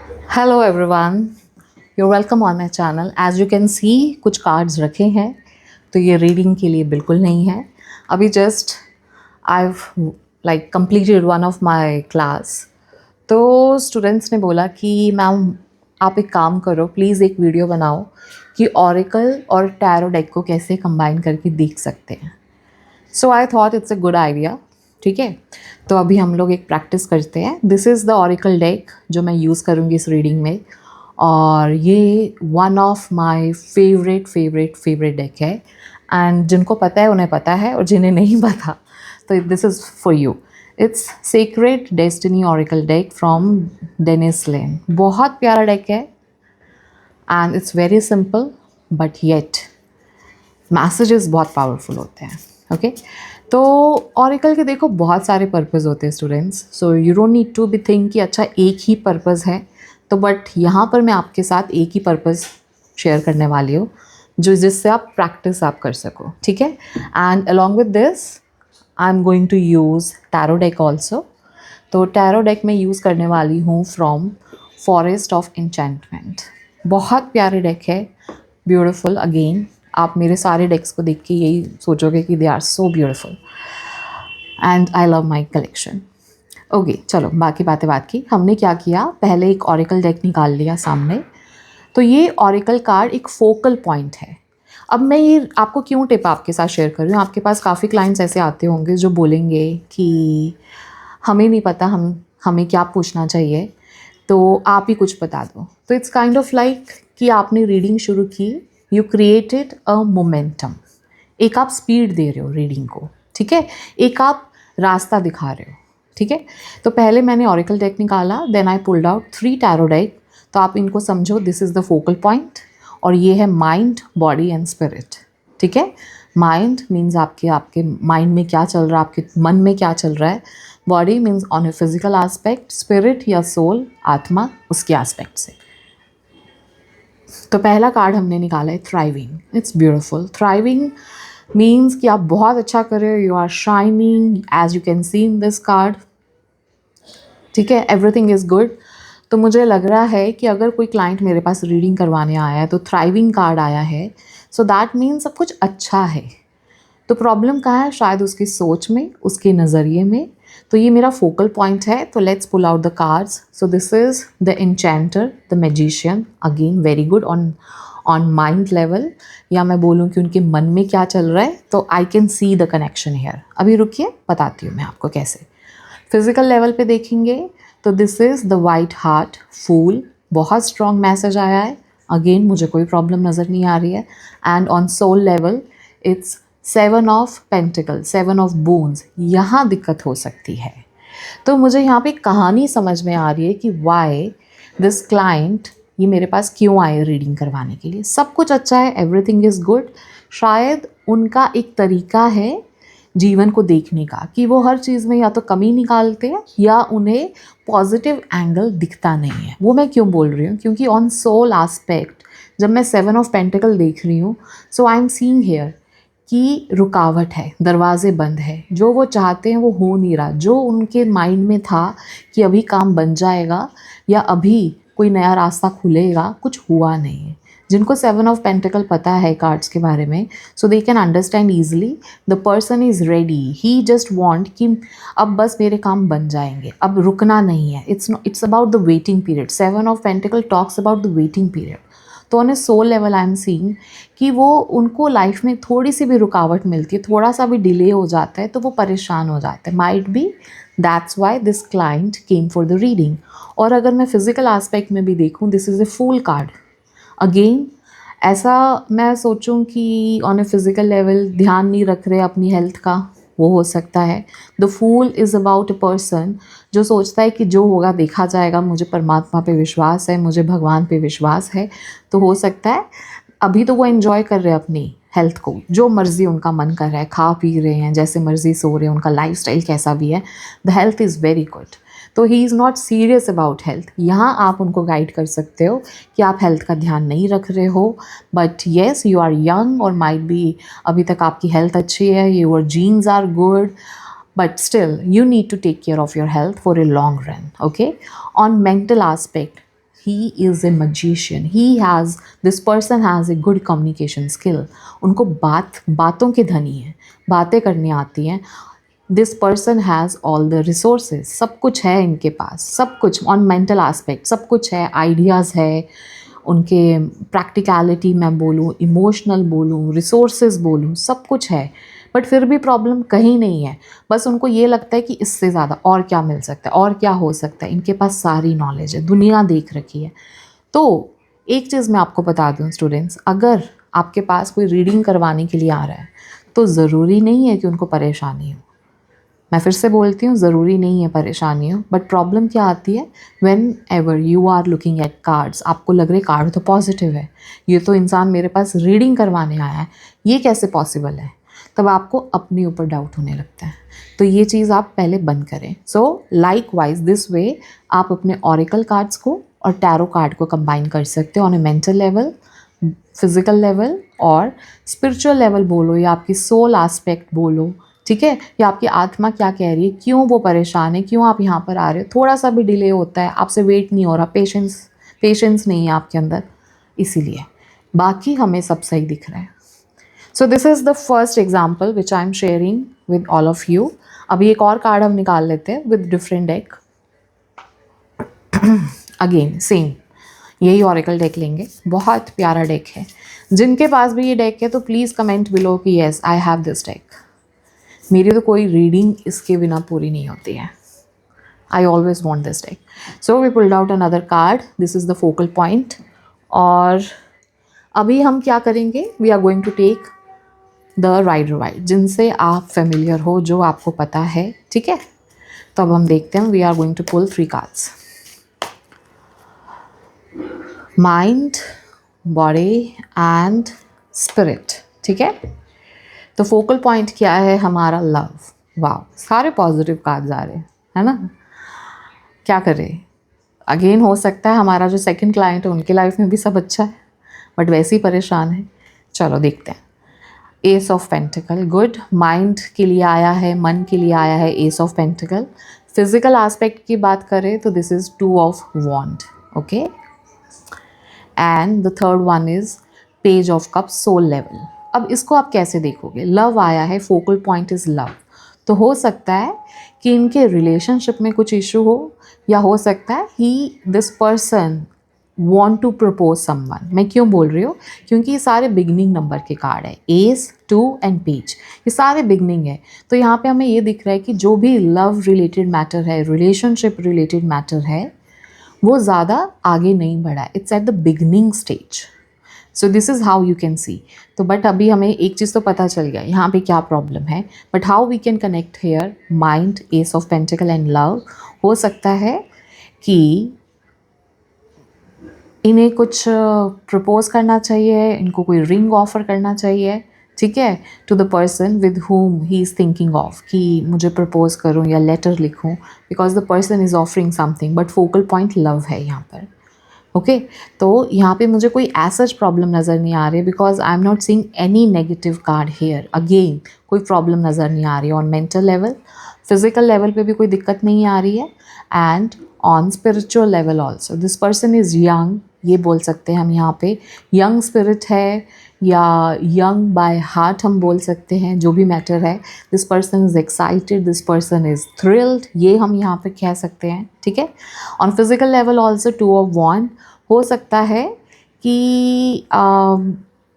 Hello everyone, you're welcome on my channel. As you can see कुछ cards रखे हैं, तो ये रीडिंग के लिए बिल्कुल नहीं है। अभी just I like completed one of my class. तो स्टूडेंट्स ने बोला कि मैम आप एक काम करो, प्लीज़ एक वीडियो बनाओ कि ऑरिकल और टैरो डेक को कैसे कंबाइन करके देख सकते हैं। So I thought it's a good idea. ठीक है, तो अभी हम लोग एक प्रैक्टिस करते हैं। This is the oracle deck जो मैं यूज़ करूँगी इस रीडिंग में, और ये one of my favourite deck है। एंड जिनको पता है उन्हें पता है, और जिन्हें नहीं पता तो this is for you. It's secret destiny oracle deck from Denise Lane. बहुत प्यारा डेक है and it's very simple, but yet messages बहुत पावरफुल होते हैं। ओके, तो ऑरिकल के देखो बहुत सारे पर्पस होते हैं students, so you don't need to be think कि अच्छा एक ही पर्पस है। तो बट यहाँ पर मैं आपके साथ एक ही पर्पस शेयर करने वाली हूँ, जो जिससे आप प्रैक्टिस आप कर सको। ठीक है, and along with this I am going to use tarot deck also. तो टैरो डेक में यूज़ करने वाली हूँ फ्रॉम फॉरेस्ट ऑफ एन्चेंटमेंट। बहुत प्यारे डेक है, ब्यूटिफुल। अगेन आप मेरे सारे डेक्स को देख के यही सोचोगे कि they are so beautiful and I love my collection. Okay, चलो बाकी बातें बात की। हमने क्या किया, पहले एक ऑरिकल डेक निकाल लिया सामने। तो ये ऑरिकल कार्ड एक फोकल पॉइंट है। अब मैं ये आपको क्यों टिप आपके साथ शेयर कर रही हूँ, आपके पास काफ़ी क्लाइंट्स ऐसे आते होंगे जो बोलेंगे कि हमें नहीं पता हमें क्या पूछना चाहिए, तो आप ही कुछ बता दो। तो इट्स काइंड ऑफ लाइक कि आपने रीडिंग शुरू की, यू क्रिएटेड अ मोमेंटम। एक आप स्पीड दे रहे हो रीडिंग को, ठीक है, एक आप रास्ता दिखा रहे हो। ठीक है, तो पहले मैंने ऑरिकल डेक निकाला, then I pulled out 3 tarot deck. तो आप इनको समझो, this is the focal point, और ये है माइंड, बॉडी एंड स्पिरिट। ठीक है, माइंड मीन्स आपके माइंड में क्या चल रहा है, आपके मन में क्या चल रहा है। Body means on a physical aspect, spirit या सोल, आत्मा, उसके एस्पेक्ट से। तो पहला कार्ड हमने निकाला है thriving. It's beautiful. Thriving means कि आप बहुत अच्छा कर रहे हो, you are shining as you can see in this card. ठीक है, एवरीथिंग इज़ गुड। तो मुझे लग रहा है कि अगर कोई क्लाइंट मेरे पास रीडिंग करवाने आया है तो थ्राइविंग कार्ड आया है, सो दैट मीन्स सब कुछ अच्छा है। तो प्रॉब्लम कहाँ है, शायद उसकी सोच में, उसके नज़रिए में। तो ये मेरा फोकल पॉइंट है। तो let's pull out the cards. So this is the enchanter, the magician. Again very good on mind level, या मैं बोलूँ कि उनके मन में क्या चल रहा है। तो I can see the connection here. अभी रुकिए, बताती हूँ मैं आपको कैसे। फिजिकल लेवल पे देखेंगे तो this is the white heart, फूल। बहुत स्ट्रॉन्ग मैसेज आया है। अगेन मुझे कोई प्रॉब्लम नज़र नहीं आ रही है। And on soul level it's 7 of pentacle, 7 of boons. यहाँ दिक्कत हो सकती है। तो मुझे यहाँ पे कहानी समझ में आ रही है कि वाई दिस क्लाइंट, ये मेरे पास क्यों आए रीडिंग करवाने के लिए। सब कुछ अच्छा है, एवरीथिंग इज़ गुड। शायद उनका एक तरीका है जीवन को देखने का कि वो हर चीज़ में या तो कमी निकालते हैं या उन्हें पॉजिटिव एंगल दिखता नहीं है। वो मैं क्यों बोल रही हूँ, क्योंकि ऑन सोल एस्पेक्ट जब मैं 7 ऑफ पेंटिकल देख रही हूँ, सो आई एम सीइंग हेयर कि रुकावट है, दरवाजे बंद है। जो वो चाहते हैं वो हो नहीं रहा। जो उनके माइंड में था कि अभी काम बन जाएगा या अभी कोई नया रास्ता खुलेगा, कुछ हुआ नहीं है। जिनको 7 ऑफ पेंटिकल पता है कार्ड्स के बारे में, so they can understand easily the person is ready. He just want कि अब बस मेरे काम बन जाएंगे, अब रुकना नहीं है। It's about the waiting period. 7 of pentacles talks about the waiting period. तो on a soul level I am seeing कि वो उनको लाइफ में थोड़ी सी भी रुकावट मिलती है, थोड़ा सा भी डिले हो जाता है तो वो परेशान हो जाते हैं। Might be that's why this client came for the reading. और अगर मैं फिजिकल एस्पेक्ट में भी देखूँ, this is a fool card. Again ऐसा मैं सोचूं कि ऑन ए फिज़िकल लेवल ध्यान नहीं रख रहे अपनी हेल्थ का, वो हो सकता है। The fool is about a person जो सोचता है कि जो होगा देखा जाएगा, मुझे परमात्मा पे विश्वास है, मुझे भगवान पे विश्वास है। तो हो सकता है अभी तो वो एंजॉय कर रहे हैं अपनी हेल्थ को, जो मर्ज़ी उनका मन कर रहा है, खा पी रहे हैं, जैसे मर्ज़ी सो रहे हैं, उनका लाइफस्टाइल कैसा भी है, the health is very good. तो he is not serious about health. यहाँ आप उनको गाइड कर सकते हो कि आप हेल्थ का ध्यान नहीं रख रहे हो, but yes you are young, और माइट बी अभी तक आपकी हेल्थ अच्छी है, your genes are good, but still you need to take care of your health for a long run. Okay, on mental aspect he is a magician, this person has a good communication skill. उनको बातों के धनी है, बातें करनी आती हैं। This person has all the resources, सब कुछ है इनके पास, सब कुछ ऑन मेंटल एस्पेक्ट सब कुछ है, आइडियाज़ है उनके, प्रैक्टिकलिटी मैं बोलूँ, इमोशनल बोलूँ, रिसोर्सेज बोलूँ, सब कुछ है। बट फिर भी प्रॉब्लम कहीं नहीं है, बस उनको ये लगता है कि इससे ज़्यादा और क्या मिल सकता है, और क्या हो सकता है। इनके पास सारी नॉलेज है, दुनिया देख रखी है। तो एक चीज़ मैं आपको बता दूं स्टूडेंट्स, अगर आपके पास कोई रीडिंग करवाने के लिए आ रहा है तो ज़रूरी नहीं है कि उनको परेशानी हो। मैं फिर से बोलती हूँ, ज़रूरी नहीं है परेशानी हो, बट प्रॉब्लम क्या आती है, whenever you are looking at cards, आपको लग रहे कार्ड तो पॉजिटिव है, ये तो इंसान मेरे पास रीडिंग करवाने आया है, ये कैसे पॉसिबल है, तब आपको अपने ऊपर डाउट होने लगता है। तो ये चीज़ आप पहले बंद करें। So like wise this way आप अपने ऑरिकल कार्ड्स को और टैरो कार्ड को कंबाइन कर सकते हो on A mental level, physical level और स्पिरिचुअल लेवल बोलो, या आपकी सोल एस्पेक्ट बोलो, ठीक है, या आपकी आत्मा क्या कह रही है, क्यों वो परेशान है, क्यों आप यहाँ पर आ रहे हो। थोड़ा सा भी डिले होता है, आपसे वेट नहीं हो रहा, पेशेंस नहीं है आपके अंदर, इसीलिए बाकी हमें सब सही दिख रहा है। सो this is the first example which I am sharing with all of you. अभी एक और कार्ड हम निकाल लेते हैं with different deck. Again same यही ऑरेकल डेक लेंगे, बहुत प्यारा डेक है। जिनके पास भी ये डेक है तो प्लीज़ कमेंट बिलो कि yes I have this deck. मेरी तो कोई रीडिंग इसके बिना पूरी नहीं होती है। I always want this deck. So we pulled out another card, this is the focal point. और अभी हम क्या करेंगे, we are going to take the rider Waite, जिनसे आप फेमिलियर हो, जो आपको पता है, ठीक है। तो अब हम देखते हैं, we are going to pull 3 cards, mind, body and spirit, ठीक है। तो फोकल पॉइंट क्या है हमारा, लव। वाह, सारे पॉजिटिव कार्ड्स आ रहे हैं, है ना। क्या करें, अगेन हो सकता है हमारा जो सेकंड क्लाइंट है उनके लाइफ में भी सब अच्छा है, बट वैसे ही परेशान है। चलो देखते हैं। Ace of pentacle, good. Mind के लिए आया है, मन के लिए आया है ace of pentacle. Physical aspect की बात करें तो this is 2 of wand, okay. And the third one is page of cup, soul level. अब इसको आप कैसे देखोगे, लव आया है, फोकल पॉइंट इज़ लव, तो हो सकता है कि इनके रिलेशनशिप में कुछ इशू हो, या हो सकता है this person want to propose someone। मैं क्यों बोल रही हूँ, क्योंकि ये सारे बिगनिंग नंबर के कार्ड है, एस, 2 एंड पेज, ये सारे बिगनिंग है। तो यहाँ पे हमें ये दिख रहा है कि जो भी लव रिलेटेड मैटर है, रिलेशनशिप रिलेटेड मैटर है, वो ज़्यादा आगे नहीं बढ़ा, it's at the beginning stage. So this is how you can सी। तो बट अभी हमें एक चीज़ तो पता चल गया यहाँ पे क्या प्रॉब्लम है, but how we can connect here, mind, ace of pentacle and love. हो सकता है कि इन्हें कुछ प्रपोज करना चाहिए, इनको कोई रिंग ऑफ़र करना चाहिए, ठीक है, to the person with whom he is thinking of, कि मुझे प्रपोज करूँ या लेटर लिखूँ, because the person is offering something, but focal point love है यहाँ पर, ओके। तो यहाँ पे मुझे कोई ऐसा प्रॉब्लम नज़र नहीं आ रही, because I am not seeing any negative card here. Again कोई प्रॉब्लम नज़र नहीं आ रही on mental level, physical level पे भी कोई दिक्कत नहीं आ रही है, and on spiritual level also this person is young, ये बोल सकते हैं हम यहाँ पे, यंग स्पिरिट है या यंग बाय हार्ट हम बोल सकते हैं, जो भी मैटर है। This person is excited, this person is thrilled, ये हम यहाँ पे कह सकते हैं, ठीक है। On physical level also 2 of wands, हो सकता है कि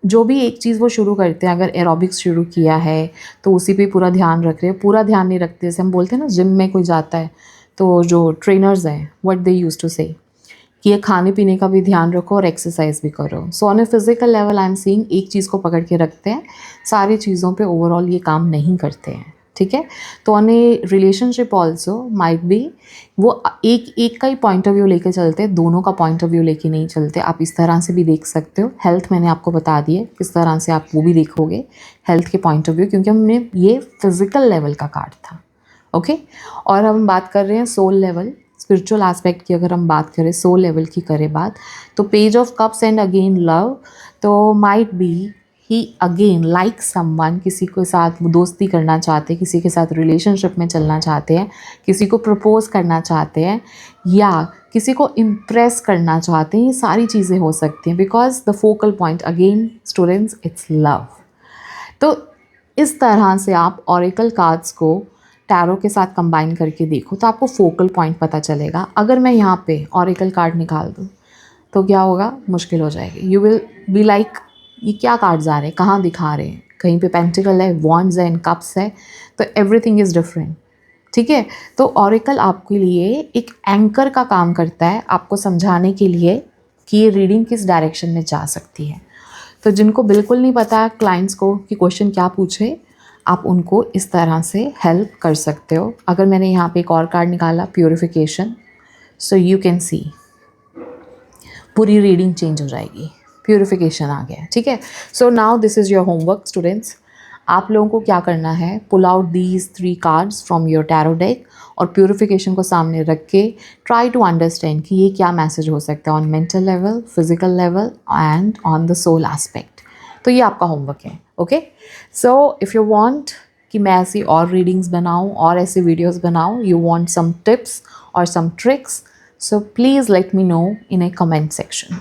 जो भी एक चीज़ वो शुरू करते हैं, अगर एरोबिक्स शुरू किया है तो उसी पे पूरा ध्यान रख रहे हैं, पूरा ध्यान नहीं रखते। जैसे हम बोलते हैं ना, जिम में कोई जाता है तो जो ट्रेनर्स हैं, व्हाट दे यूज्ड टू से, कि ये खाने पीने का भी ध्यान रखो और एक्सरसाइज भी करो। So on a physical level I am seeing एक चीज़ को पकड़ के रखते हैं, सारी चीज़ों पे ओवरऑल ये काम नहीं करते हैं, ठीक है। तो on A relationship also might be वो एक का ही पॉइंट ऑफ व्यू लेके चलते हैं, दोनों का पॉइंट ऑफ व्यू लेके नहीं चलते। आप इस तरह से भी देख सकते हो। हेल्थ मैंने आपको बता दी है किस तरह से आप वो भी देखोगे, हेल्थ के पॉइंट ऑफ व्यू, क्योंकि हमने ये फिजिकल लेवल का कार्ड था, ओके। और हम बात कर रहे हैं सोल लेवल, स्पिरिचुअल एस्पेक्ट की। अगर हम बात करें सोल लेवल की करें बात, तो page of cups and again love, तो might be he again like someone, किसी के साथ दोस्ती करना चाहते हैं, किसी के साथ रिलेशनशिप में चलना चाहते हैं, किसी को प्रपोज करना चाहते हैं, या किसी को इम्प्रेस करना चाहते हैं, ये सारी चीज़ें हो सकती हैं। Because the focal point again students it's love. तो इस तरह से आप ऑरेकल कार्ड्स को टैरो के साथ कंबाइन करके देखो तो आपको फोकल पॉइंट पता चलेगा। अगर मैं यहाँ पे ऑरेकल कार्ड निकाल दूँ तो क्या होगा, मुश्किल हो जाएगी। यू विल बी लाइक ये क्या कार्ड्स आ रहे हैं, कहाँ दिखा रहे हैं, कहीं पे पेंटिकल है, वॉन्ड्स है, कप्स है, तो एवरीथिंग इज़ डिफरेंट। ठीक है, तो ऑरेकल आपके लिए एक एंकर का काम करता है, आपको समझाने के लिए कि ये रीडिंग किस डायरेक्शन में जा सकती है। तो जिनको बिल्कुल नहीं पता है क्लाइंट्स को कि क्वेश्चन क्या पूछे, आप उनको इस तरह से हेल्प कर सकते हो। अगर मैंने यहाँ पे एक और कार्ड निकाला, प्योरिफिकेशन, सो यू कैन सी पूरी रीडिंग चेंज हो जाएगी, प्योरिफिकेशन आ गया। ठीक है, so now this is your homework students. आप लोगों को क्या करना है, pull out these 3 cards from your tarot deck और प्योरिफिकेशन को सामने रख के ट्राई टू अंडरस्टैंड कि ये क्या मैसेज हो सकता है on mental level, physical level and on the soul aspect. तो ये आपका होमवर्क है। Okay, so if you want कि मैं ऐसी और रीडिंग्स बनाऊँ और ऐसे वीडियोज़ बनाऊँ, यू वांट सम टिप्स और some tricks, so please let me know in a comment section.